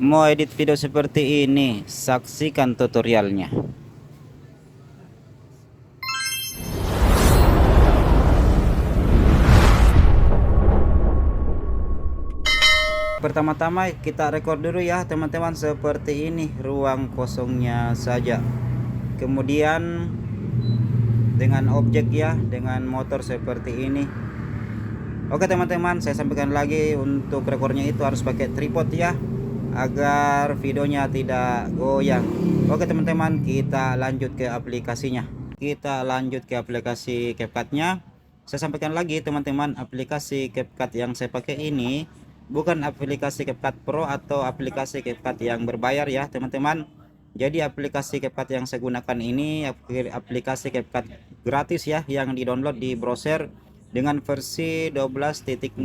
Mau edit video seperti ini, saksikan tutorialnya. Pertama-tama kita record dulu ya teman-teman, seperti ini ruang kosongnya saja. Kemudian dengan objek ya, dengan motor seperti ini. Oke teman-teman, saya sampaikan lagi, untuk rekornya itu harus pakai tripod ya, agar videonya tidak goyang. Oke teman-teman, kita lanjut ke aplikasinya. Kita lanjut ke aplikasi CapCut-nya. Saya sampaikan lagi teman-teman, aplikasi CapCut yang saya pakai ini bukan aplikasi CapCut Pro atau aplikasi CapCut yang berbayar ya teman-teman. Jadi aplikasi CapCut yang saya gunakan ini aplikasi CapCut gratis ya, yang di-download di browser dengan versi 12.0.0.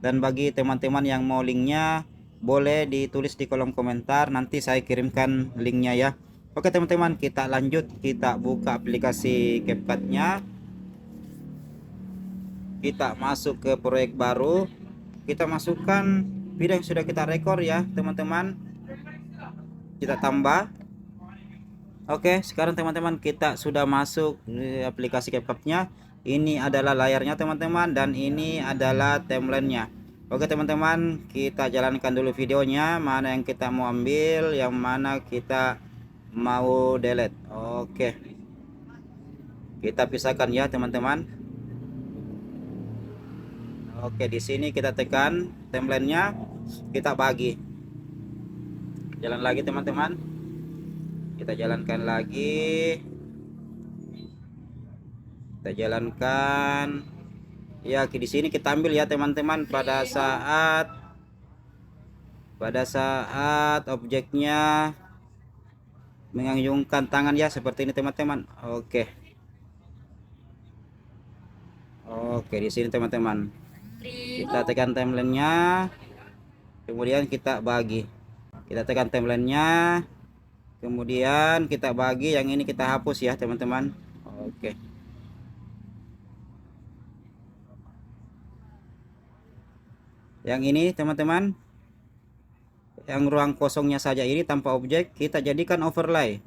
dan bagi teman-teman yang mau linknya, boleh ditulis di kolom komentar, nanti saya kirimkan linknya ya. Oke teman-teman, kita lanjut, kita buka aplikasi CapCut-nya, kita masuk ke proyek baru, kita masukkan video yang sudah kita rekor ya teman-teman, kita tambah. Oke, sekarang teman-teman kita sudah masuk di aplikasi CapCut-nya. Ini adalah layarnya teman-teman, dan ini adalah timelinenya. Oke teman-teman, kita jalankan dulu videonya, mana yang kita mau ambil, yang mana kita mau delete. Oke, kita pisahkan ya teman-teman. Oke, di sini kita tekan timelinenya, kita bagi. Jalan lagi teman-teman, kita jalankan lagi, kita jalankan ya. Di sini kita ambil ya teman-teman, pada saat objeknya mengayunkan tangan ya, seperti ini teman-teman. Oke, di sini teman-teman kita tekan timelinenya, kemudian kita bagi. Kita tekan timelinenya, kemudian kita bagi. Yang ini kita hapus ya teman-teman. Oke, yang ini teman-teman, yang ruang kosongnya saja ini tanpa objek, kita jadikan overlay.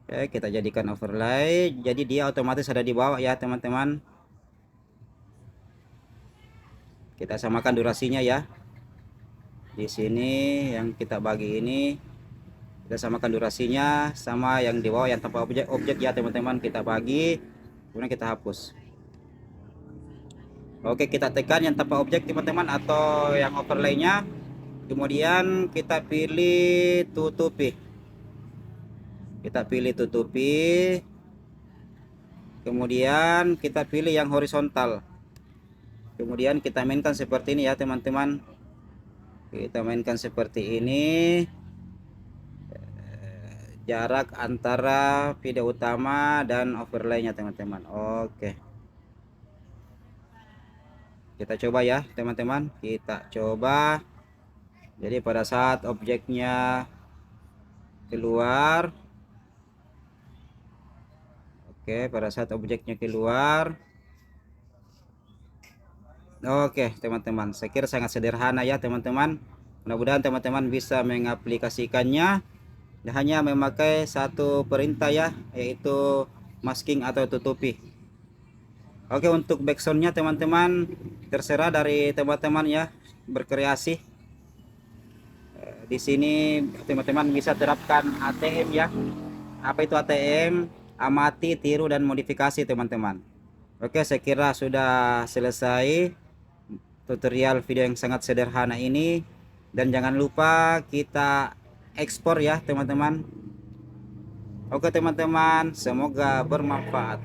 Oke, kita jadikan overlay, jadi dia otomatis ada di bawah ya teman-teman. Kita samakan durasinya ya. Di sini yang kita bagi ini kita samakan durasinya sama yang di bawah yang tanpa objek ya teman-teman. Kita bagi, kemudian kita hapus. Oke, kita tekan yang tanpa objek teman-teman, atau yang overlaynya, kemudian kita pilih tutupi. Kita pilih tutupi, kemudian kita pilih yang horizontal, kemudian kita mainkan seperti ini ya teman-teman. Kita mainkan seperti ini, jarak antara video utama dan overlaynya teman-teman. Oke, kita coba ya teman-teman, kita coba. Jadi pada saat objeknya keluar, oke, pada saat objeknya keluar. Oke teman-teman, saya kira sangat sederhana ya teman-teman. Mudah-mudahan teman-teman bisa mengaplikasikannya, hanya memakai satu perintah ya, yaitu masking atau tutupi. Oke, untuk backsoundnya teman-teman terserah dari teman-teman ya, berkreasi. Di sini teman-teman bisa terapkan ATM ya. Apa itu ATM? Amati, tiru, dan modifikasi teman-teman. Oke, saya kira sudah selesai tutorial video yang sangat sederhana ini, dan jangan lupa kita ekspor ya teman-teman. Oke teman-teman, semoga bermanfaat.